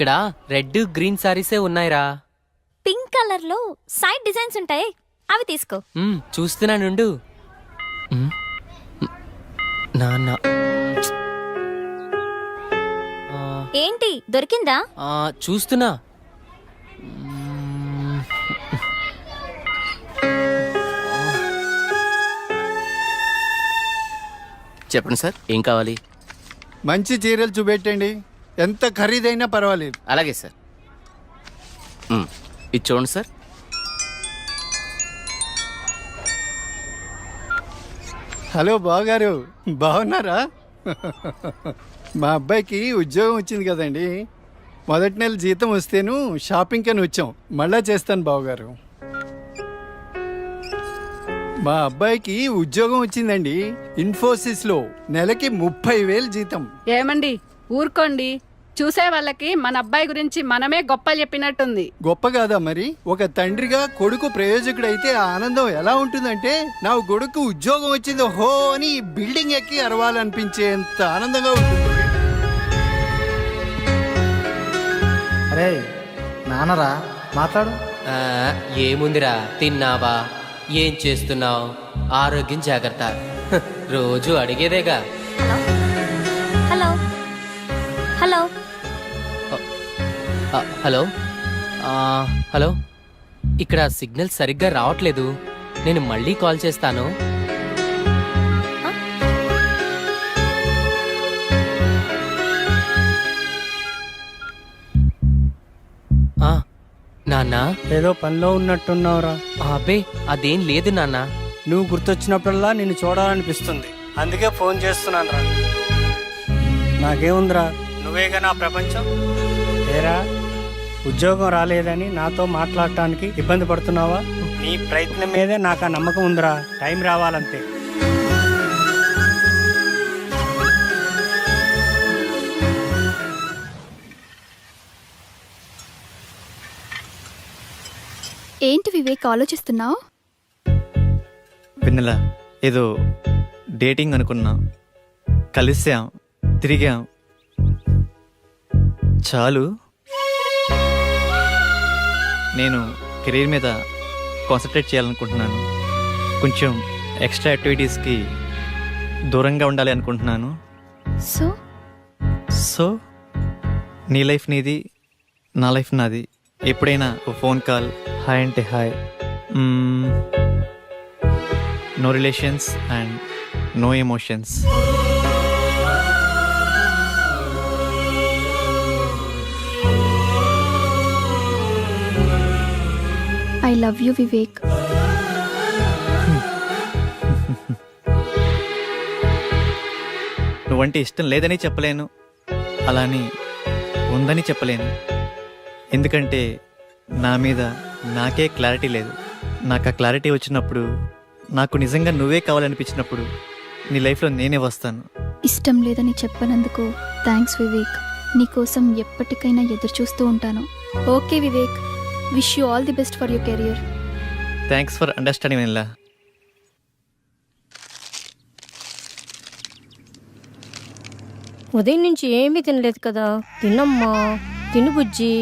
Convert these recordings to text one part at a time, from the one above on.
ఇక్కడ red green సారీసే ఉన్నాయిరా. Pink colour లో సైడ్ డిజైన్స్ ఉంటాయి, అవి తీసుకో. చూస్తున్నానుండు. నాన్న ఏంటి దొరికిందా? చూస్తున్నా. చెప్పండి సార్, ఏం కావాలి? మంచి చీరలు చూపెట్టండి, ఎంత ఖరీదైనా పర్వాలేదు. అలాగే సార్. ఇది చూడండి సార్. హలో బావగారు, బాగున్నారా? మా అబ్బాయికి ఉద్యోగం వచ్చింది కదండి. మొదటి నెల జీతం వస్తేను షాపింగ్ అని వచ్చాం. మళ్ళా చేస్తాను బావగారు. మా అబ్బాయికి ఉద్యోగం వచ్చిందండి, ఇన్ఫోసిస్లో. నెలకి 30,000 జీతం. ఏమండి ఊరుకోండి, చూసే వాళ్ళకి మన అబ్బాయి గురించి మనమే గొప్పలు చెప్పినట్టుంది. గొప్ప కాదా మరి? ఒక తండ్రిగా కొడుకు ప్రయోజకుడైతే ఆ ఆనందం ఎలా ఉంటుందంటే, నా కొడుకు ఉద్యోగం వచ్చింది హో అని బిల్డింగ్ ఎక్కి అరవాలనిపించేంత ఆనందంగా ఉంటుంది. అరే నాన్నరా, మాట్లాడు. ఏముందిరా, తిన్నావా, ఏం చేస్తున్నావు, ఆరోగ్యం జాగ్రత్త, రోజు అడిగేదేగా. హలో హలో హలో హలో, ఇక్కడ సిగ్నల్ సరిగ్గా రావట్లేదు, నేను మళ్ళీ కాల్ చేస్తాను. నాన్న, ఏదో పనిలో ఉన్నట్టున్నావురా. అబ్బే అదేం లేదు నాన్న. నువ్వు గుర్తొచ్చినప్పుడల్లా నిన్ను చూడాలనిపిస్తుంది, అందుకే ఫోన్ చేస్తున్నాను రా. నాకేముందిరా, నువ్వేగా నా ప్రపంచం. ఏరా, ఉద్యోగం రాలేదని నాతో మాట్లాడటానికి ఇబ్బంది పడుతున్నావా? నీ ప్రయత్నం మీదే నాకు ఆ నమ్మకం ఉందిరా. టైం రావాలంతే. ఏంటి వివేక్ ఆలోచిస్తున్నావు? పిన్నెల, ఏదో డేటింగ్ అనుకున్నా, కలిసాం, తిరిగాం, చాలు. నేను కెరీర్ మీద కాన్సన్ట్రేట్ చేయాలనుకుంటున్నాను. కొంచెం ఎక్స్ట్రా యాక్టివిటీస్కి దూరంగా ఉండాలి అనుకుంటున్నాను. సో సో నీ లైఫ్ నీది, నా లైఫ్ నాది. ఎప్పుడైనా ఓ ఫోన్ కాల్, హాయ్ అంటే hi. No relations and no emotions. I love you Vivek. నువ్వంటే ఇష్టం లేదని చెప్పలేను, అలాని ఉందని చెప్పలేను. ఎందుకంటే నా మీద నాకే క్లారిటీ లేదు. నాకు ఆ క్లారిటీ వచ్చినప్పుడు, నాకు నిజంగా నువ్వే కావాలనిపించినప్పుడు నీ లైఫ్లో నేనే వస్తాను. ఇష్టం లేదని చెప్పనందుకు థ్యాంక్స్ వివేక్. నీకోసం ఎప్పటికైనా ఎదురు చూస్తూ ఉంటాను. Okay Vivek, wish you all the best for your career. Thanks for understanding vanilla. ఉదయం నుంచి ఏమీ తినలేదు కదా. తినమ్మా, తిను బుజ్జి,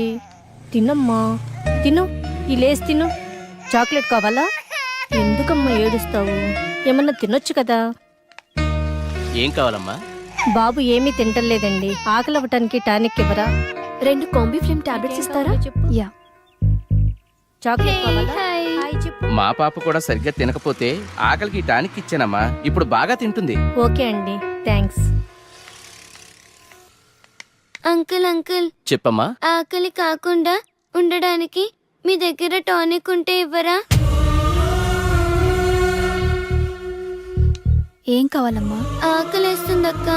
తినమ్మా, తిను, ఈ లేసి తిను. చాక్లెట్ కావాలా? ఎందుకమ్మా ఏడుస్తావు? ఏమన్నా తినొచ్చు కదా. ఏం కావాలమ్మా? బాబు ఏమీ తింటలేదండి, ఆకలి అవ్వటానికి టానిక్ ఇవ్వరా? 2 కాంబిఫ్లేమ్ టాబ్లెట్స్ ఇస్తారా? యా. చాక్లెట్ కావాలా? హాయ్ చెప్పు. మా పాప కూడా సరిగ్గా తినకపోతే ఆకలికి టానిక్ ఇచ్చానమ్మా, ఇప్పుడు బాగా తింటుంది. ఓకే అండి, థ్యాంక్స్. అంకుల్ అంకుల్, చెప్పమ్మా. ఆకలి కాకుండా ఉండడానికి మీ దగ్గర టానిక్ ఉంటే ఇవ్వరా? ఏం కావాలమ్మా? ఆకలేస్తుందక్క.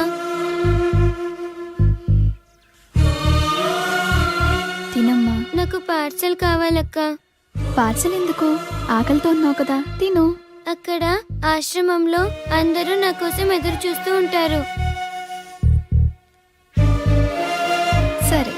తినమ్మా. నాకు పార్సల్ కావాలక్క. పార్సల్ ఎందుకు? ఆకలితో ఉన్నావు కదా, తిను. అక్కడ ఆశ్రమంలో అందరూ నా కోసం ఎదురు చూస్తూ ఉంటారు. సరే.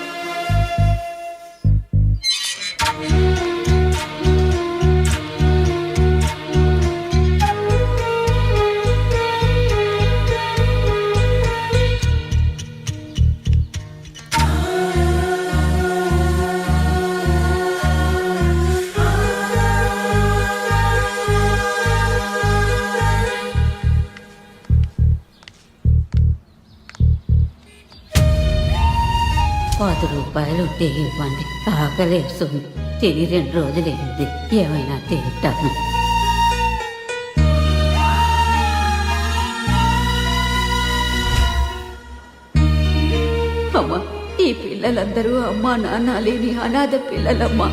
పాలుంటే ఇవ్వండి. ఆకలేస్తుంది. తిని 2 రోజులైంది. ఏమైనా తింటాను. అమ్మా, ఈ పిల్లలందరూ అమ్మా నాన్న లేని అనాథ పిల్లలమ్మా.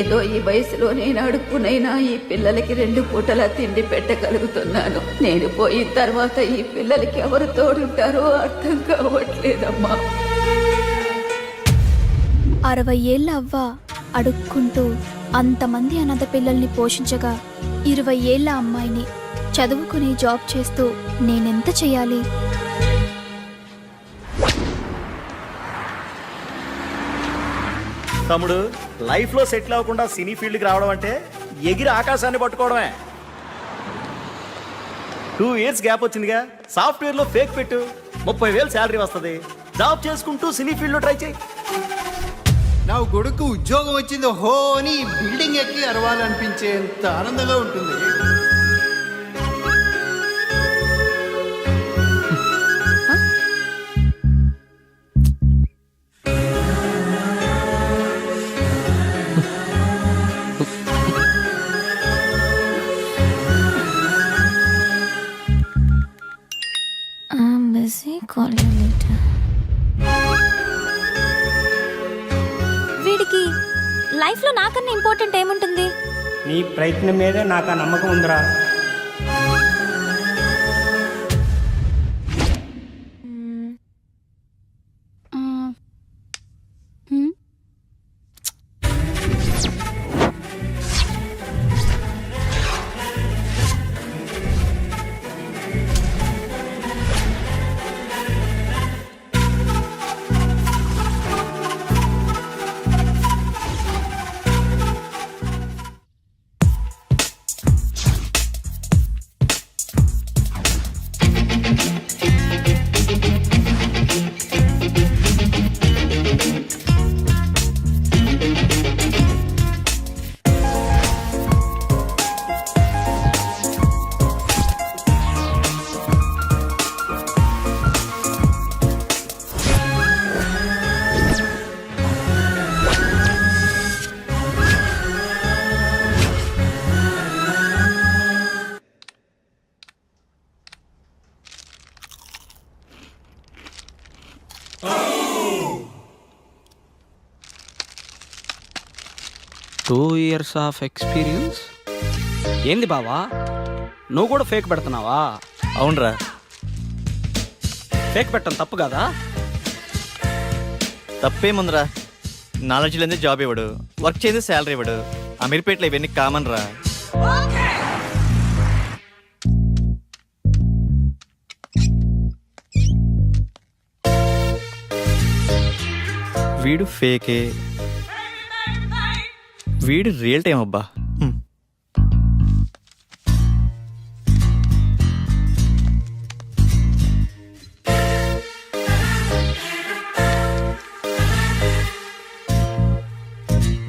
ఏదో ఈ వయసులో నేను అడుక్కునైనా ఈ పిల్లలకి 2 పూటలా తిండి పెట్టగలుగుతున్నాను. నేను పోయిన తర్వాత ఈ పిల్లలకి ఎవరు తోడుంటారో అర్థం కావట్లేదమ్మా. 60 ఏళ్ళ అవ్వ అడుక్కుంటూ అంతమంది అనాథ పిల్లల్ని పోషించగా 20 ఏళ్ళ అమ్మాయిని చదువుకుని జాబ్ చేస్తూ నేనెంత చేయాలి? తమ్ముడు, లైఫ్లో సెటిల్ అవ్వకుండా సినీ ఫీల్డ్కి రావడం అంటే ఎగిరి ఆకాశాన్ని పట్టుకోవడమే. 2 years గ్యాప్ వచ్చిందిగా, సాఫ్ట్వేర్లో ఫేక్ పెట్టు, 30,000 శాలరీ వస్తుంది. జాబ్ చేసుకుంటూ సినీ ఫీల్డ్లో ట్రై చేయి. నా కొడుకు ఉద్యోగం వచ్చింది హో అని బిల్డింగ్ ఎక్కి అరవాలనిపించేంత ఆనందంగా ఉంటుంది. వీడికి లైఫ్లో నాకన్నా ఇంపార్టెంట్ ఏముంటుంది? నీ ప్రయత్నం మీదే నాకు ఆ నమ్మకం ఉందిరా. Two years of experience. ఏంది బావా, నువ్వు కూడా ఫేక్ పెడుతున్నావా? అవునరా. ఫేక్ పెట్టడం తప్పు కదా? తప్పేముందిరా, నాలెడ్జ్ లేని జాబ్ ఇవ్వడు, వర్క్ చేసి శాలరీ ఇవ్వడు. అమీర్పేటలో ఇవన్నీ కామన్ రా. వీడు ఫేకే, వీడు రియల్ టైం అబ్బా.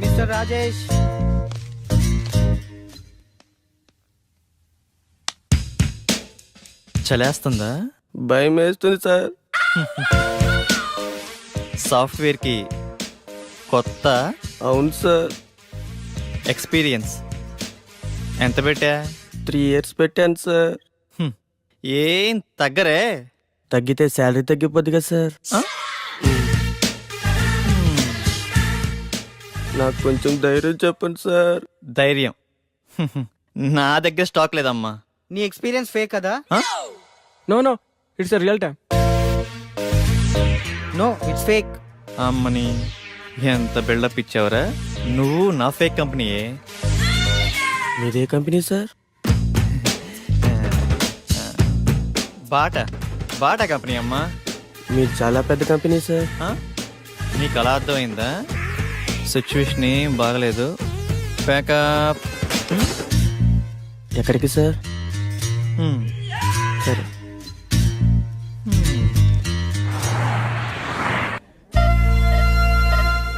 మిస్టర్ రాజేష్, చలేస్తుందా? భయం వేస్తుంది సార్. సాఫ్ట్వేర్కి కొత్త? అవును సార్. ఎక్స్పీరియన్స్ ఎంత పెట్టా? 3 years పెట్టాను సార్. ఏం తగ్గరే? తగ్గితే శాలరీ తగ్గిపోద్ది కదా సార్. నాకు కొంచెం ధైర్యం చెప్పండి సార్. ధైర్యం నా దగ్గర స్టాక్ లేదమ్మా. నీ ఎక్స్పీరియన్స్ ఫేక్ కదా? No no, it's real time. No, it's fake. అమ్మని ఎంత బిల్డప్ ఇచ్చావురా నువ్వు. నా ఫేక్ కంపెనీయే. మీదే కంపెనీ సార్? బాటా కంపెనీ అమ్మా. మీరు చాలా పెద్ద కంపెనీ సార్. నీకు అలా అర్థమైందా? సిచ్యువేషన్ ఏం బాగలేదు. ప్యాకప్. ఎక్కడికి సార్? సరే.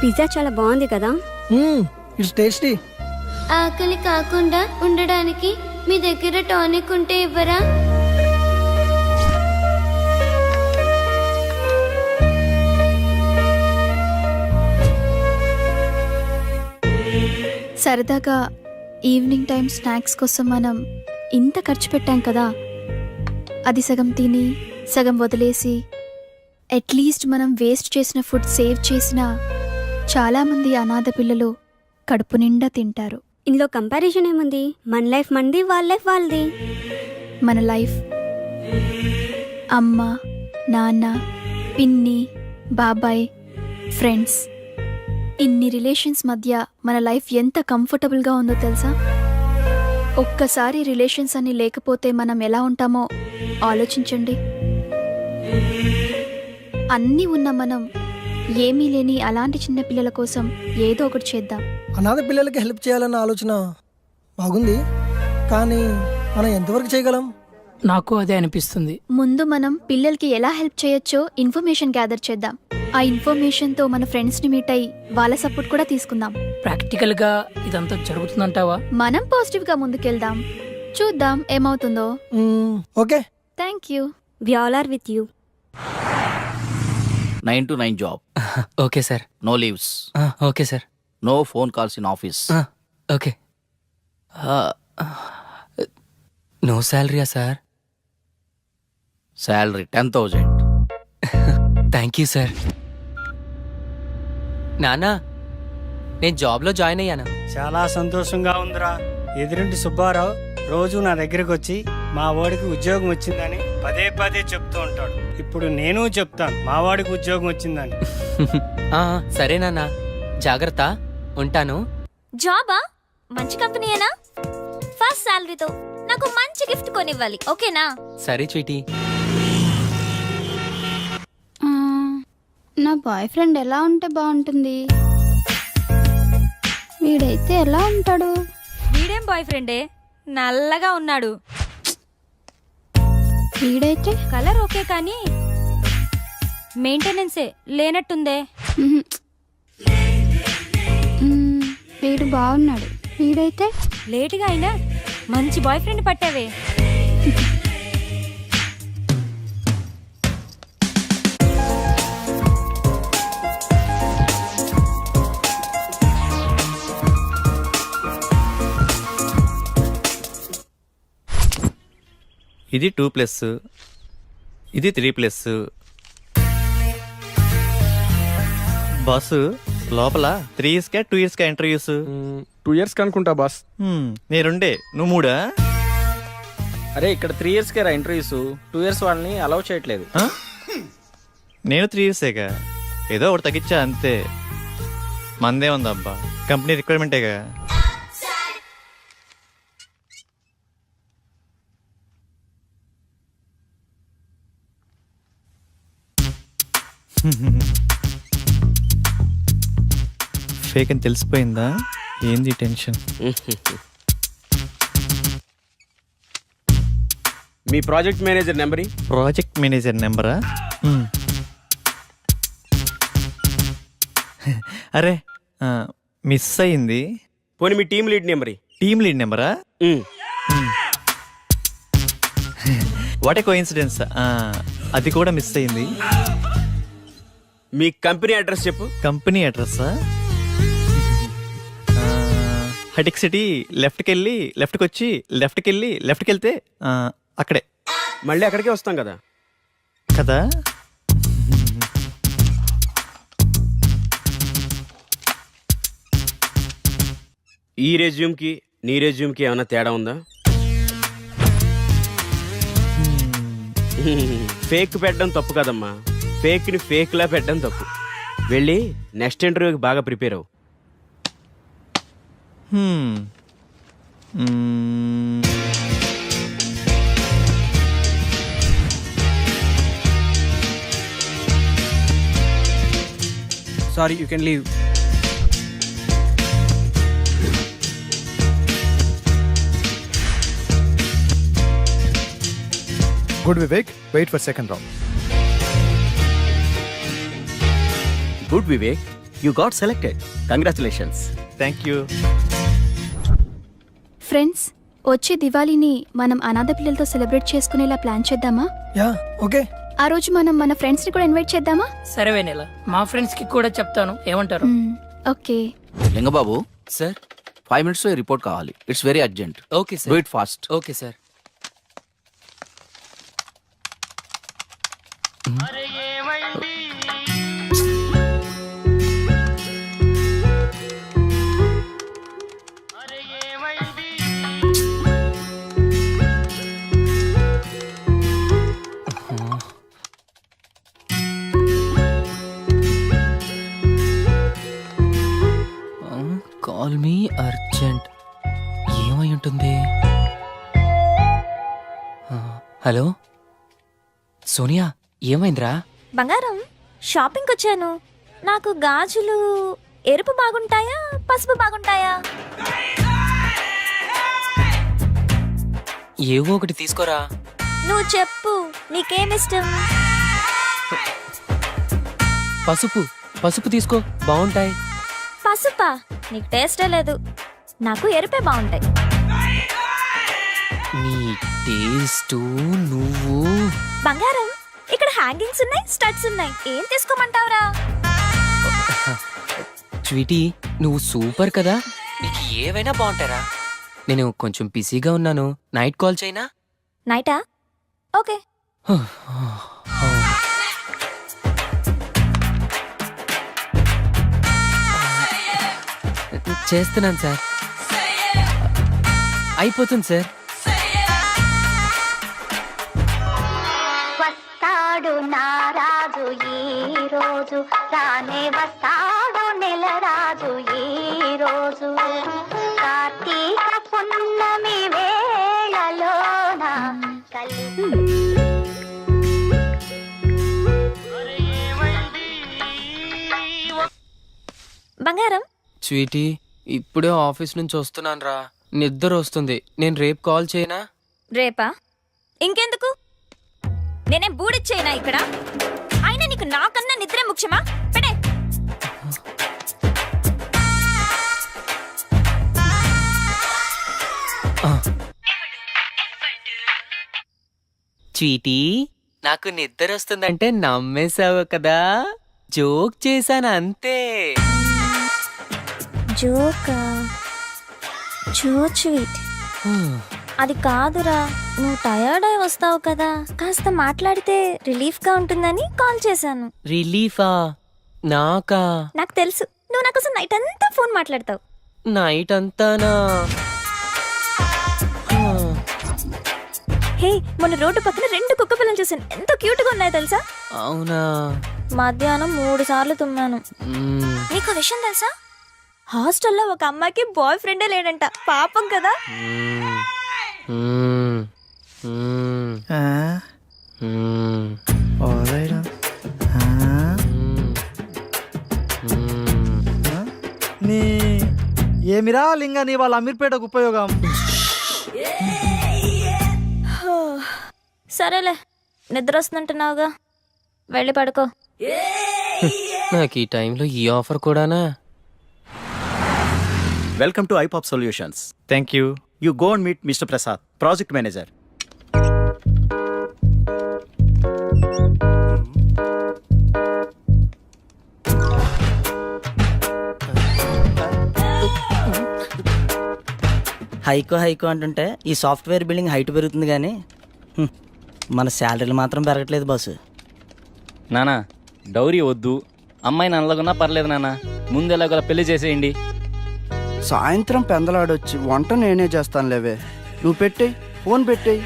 పిజ్జా చాలా బాగుంది కదా? It's tasty. ఆకలి కాకుండా ఉండడానికి మీ దగ్గర టానిక్ ఉంటే ఇవ్వరా? సరదాగా ఈవినింగ్ టైం స్నాక్స్ కోసం మనం ఇంత ఖర్చు పెట్టాం కదా, అది సగం తిని సగం వదిలేసి అట్లీస్ట్ మనం వేస్ట్ చేసిన ఫుడ్ సేవ్ చేసిన చాలామంది అనాథ పిల్లలు కడుపు నిండా తింటారు. ఇందులో కంపారిజన్ ఏముంది? మన లైఫ్ మనది, వాళ్ళ లైఫ్ వాళ్ళది. మన లైఫ్ అమ్మ, నాన్న, పిన్ని, బాబాయ్, ఫ్రెండ్స్, ఇన్ని రిలేషన్స్ మధ్య మన లైఫ్ ఎంత కంఫర్టబుల్గా ఉందో తెలుసా? ఒక్కసారి రిలేషన్స్ అన్ని లేకపోతే మనం ఎలా ఉంటామో ఆలోచించండి. అన్నీ ఉన్న మనం ఏమీ లేని అలాంటి చిన్న పిల్లల కోసం ఏదో ఒకటి చేద్దాం. అనాథ పిల్లలకి హెల్ప్ చేయాలన్న ఆలోచన బాగుంది, కానీ మనం ఎంతవరకు చేయగలం? నాకు అదే అనిపిస్తుంది. ముందు మనం పిల్లలకి ఎలా హెల్ప్ చేయొచ్చో ఇన్ఫర్మేషన్ గ్యాదర్ చేద్దాం. ఆ ఇన్ఫర్మేషన్తో మన ఫ్రెండ్స్ని మీట్ అయ్యి వాళ్ళ సపోర్ట్ కూడా తీసుకుందాం. ప్రాక్టికల్ గా ఇదంతా జరుగుతుందంటావా? మనం పాజిటివ్గా ముందుకెళ్దాం, చూద్దాం ఏమవుతుందో. Okay, thank you. We all are with you. 9 to 9 job. Okay sir. No leaves. Okay sir. No phone calls in office. Okay. No శాలరీయా sir? Salary 10,000. Thank you sir. నానా, నేను జాబ్లో జాయిన్ అయ్యాను. చాలా సంతోషంగా ఉందిరా. ఎదురింటి సుబ్బారావు రోజు నా దగ్గరకు వచ్చి మా వాడికి ఉద్యోగం వచ్చిందని పదే పదే చెప్తూ ఉంటాడు. ఇప్పుడు నేను చెప్తాను మా వాడికి ఉద్యోగం వచ్చిందని. సరే నాన్న, జాగ్రత్త, ఉంటాను. జాబా? మంచి కంపెనీయేనా? ఫస్ట్ శాలరీతో నాకు మంచి గిఫ్ట్ కొనివ్వాలి, ఓకేనా? సరే స్వీటీ. నా బాయ్ ఫ్రెండ్ ఎలా ఉంటే బాగుంటుంది? వీడైతే ఎలా ఉంటాడు? వీడేం బాయ్ ఫ్రెండే, నల్లగా ఉన్నాడు. వీడైతే కలర్ ఓకే కానీ మెయింటెనెన్సే లేనట్టుందే. వీడు బాగున్నాడు. వీడైతే లేటుగా అయినా మంచి బాయ్ ఫ్రెండ్ పట్టావే. ఇది 2+, ఇది 3+. బాసు, లోపల 3 ఇయర్స్కా 2 ఇయర్స్కా ఇంటర్వ్యూస్? 2 years అనుకుంటా బాస్. నేనుండే, నువ్వు 3? అరే ఇక్కడ 3 years రా ఇంటర్వ్యూస్, 2 years వాళ్ళని అలౌ చేయట్లేదు. నేను 3 ఇయర్సేగా, ఏదో ఒకటి తగ్గించా అంతే. మందే ఉందబ్బా, కంపెనీ రిక్వైర్మెంటేగా. ఫేక్ అని తెలిసిపోయిందా? ఏంది టెన్షన్? మీ project manager number? Project manager నెంబరా? అరే మిస్ అయింది. పోనీ మీ team lead number? Team lead నెంబరా? వాట్ ఏ కోఇన్సిడెన్స్, అది కూడా మిస్ అయింది. మీ కంపెనీ అడ్రస్ చెప్పు. కంపెనీ అడ్రస్సా? హటిక్ సిటీ, లెఫ్ట్కి వెళ్ళి లెఫ్ట్కి వచ్చి లెఫ్ట్కి వెళ్ళి లెఫ్ట్కి వెళ్తే అక్కడే. మళ్ళీ అక్కడికే వస్తాం కదా. కదా. ఈ రెజ్యూమ్కి నీ రెజ్యూమ్కి ఏమైనా తేడా ఉందా? ఫేక్ పెట్టడం తప్పు కదమ్మా, ఫేక్ని ఫేక్లా పెట్టడం తప్పు. వెళ్ళి నెక్స్ట్ ఇంటర్వ్యూకి బాగా ప్రిపేర్ అవ్వు. Sorry, you can leave. Good Vivek, wait for second round. Good Vivek, you got selected. Congratulations. Thank you. Friends, వచ్చే దివాళీని మనం అనాథ పిల్లలతో సెలబ్రేట్ చేసుకునేలా ప్లాన్ చేద్దామా? Yeah, okay. ఆ రోజు మనం మన ఫ్రెండ్స్ ని కూడా ఇన్వైట్ చేద్దామా? సరే వెన్నెల, మా ఫ్రెండ్స్ కి కూడా చెప్తాను, ఏమంటారు? Okay. Lingababu sir, 5 minutes report కావాలి. It's very urgent. Okay do sir. It fast. Okay sir. Call me urgent. ఏమై ఉంటుంది? హలో సోనియా, ఏమైందిరా? బంగారం, షాపింగ్కి వచ్చాను. నాకు గాజులు ఎరుపు బాగుంటాయా, పసుపు బాగుంటాయా? ఏవో ఒకటి తీసుకోరా. నువ్వు చెప్పు, నీకేమిష్టం? పసుపు పసుపు తీసుకో, బాగుంటాయి. పసుపా? నీకు టేస్టే లేదు. నాకు ఎరుపే బాగుంటాయి. నీ టేస్ట్ నువ్వు. బంగారం, ఇక్కడ హ్యాంగింగ్స్ ఉన్నాయి, స్టడ్స్ ఉన్నాయి. ఏం తీసుకోమంటావురా? స్వీటీ, నువ్వు సూపర్ కదా, నీకు ఏవైనా బాగుంటారా. నేను కొంచెం బిజీగా ఉన్నాను, నైట్ కాల్ చేయనా? నైటా? ఓకే. చేస్తున్నాను సార్. అయిపోతుంది సార్. వస్తాడు నారాజు ఈ రోజు, రానే వస్తాడు నెల రాజు ఈ రోజు, కార్తీక పున్నమి వేళలోన బంగారం, స్వీటీ, ఇప్పుడే ఆఫీస్ నుంచి వస్తున్నాను రా, నిద్ర వస్తుంది. నేను రేపు కాల్ చేయనా? రేపా? ఇంకెందుకు? నేనేం బూడిచ్చేనా ఇక్కడ? అయినా నీకు నాకన్నా నిద్రే ముఖ్యమా? పెడే. స్వీటీ, నాకు నిద్ర వస్తుందంటే నమ్మేశావు కదా, జోక్ చేశాను అంతే. జోకా? చో స్వీట్. అది కాదురా, నువ్వు టయర్డ్ అయి వస్తావు కదా, కాస్త మాట్లాడితే రిలీఫ్ గా ఉంటుందని కాల్ చేశాను. రిలీఫా? నాకా? నాకు తెలుసు, నువ్వు నా కోసం నైట్ అంతా ఫోన్ మాట్లాడతావు. నైట్ అంతానా? హే, మొన్న రోడ్డు పక్కన 2 కుక్క పిల్లలు చూసాను, ఎంత క్యూట్ గా ఉన్నాయో తెలుసా? అవునా? మధ్యాహ్నం 3 సార్లు తుమ్మాను. నీకు విషయం తెలుసా? హాస్టల్లో ఒక అమ్మాయికి బాయ్ ఫ్రెండే లేడంట. పాపం కదా. నీ ఏమిరా లింగా నీ వాళ్ళ అమీర్పేటకు ఉపయోగం? సరేలే, నిద్ర వస్తుందంటున్నావుగా, వెళ్ళి పడుకో. నాకు ఈ టైంలో ఈ ఆఫర్ కూడానా? Welcome to iPop solutions. Thank you. You go and meet mister Prasad, project manager. హైకో అంటుంటే ఈ సాఫ్ట్వేర్ బిల్డింగ్ హైట్ పెరుగుతుంది కానీ మన శాలరీలు మాత్రం పెరగట్లేదు బాసు. నానా, డౌరీ వద్దు, అమ్మాయి నల్లగున్నా పర్లేదు నాన్న, ముందు ఎలాగోలా పెళ్లి చేసేయండి. సాయంత్రం పెందలాడొచ్చి వంట నేనే చేస్తాను లేవే, నువ్వు పెట్టేయి, ఫోన్ పెట్టేయి.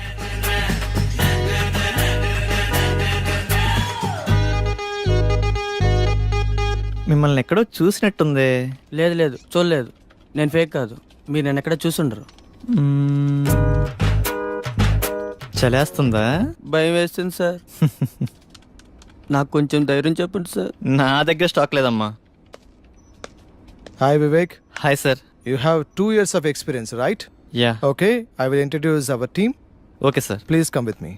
మిమ్మల్ని ఎక్కడో చూసినట్టుంది. లేదు చూడలేదు, నేను ఫేక్ కాదు, మీరు నేను ఎక్కడ చూసుండరు. చలేస్తుందా? భయం వేస్తుంది సార్. నాకు కొంచెం ధైర్యం చెప్పండి సార్. నా దగ్గర స్టాక్ లేదమ్మా. Hi Vivek. Hi sir. You have 2 years of experience, right? Yeah. Okay, I will introduce our team. Okay sir. Please come with me.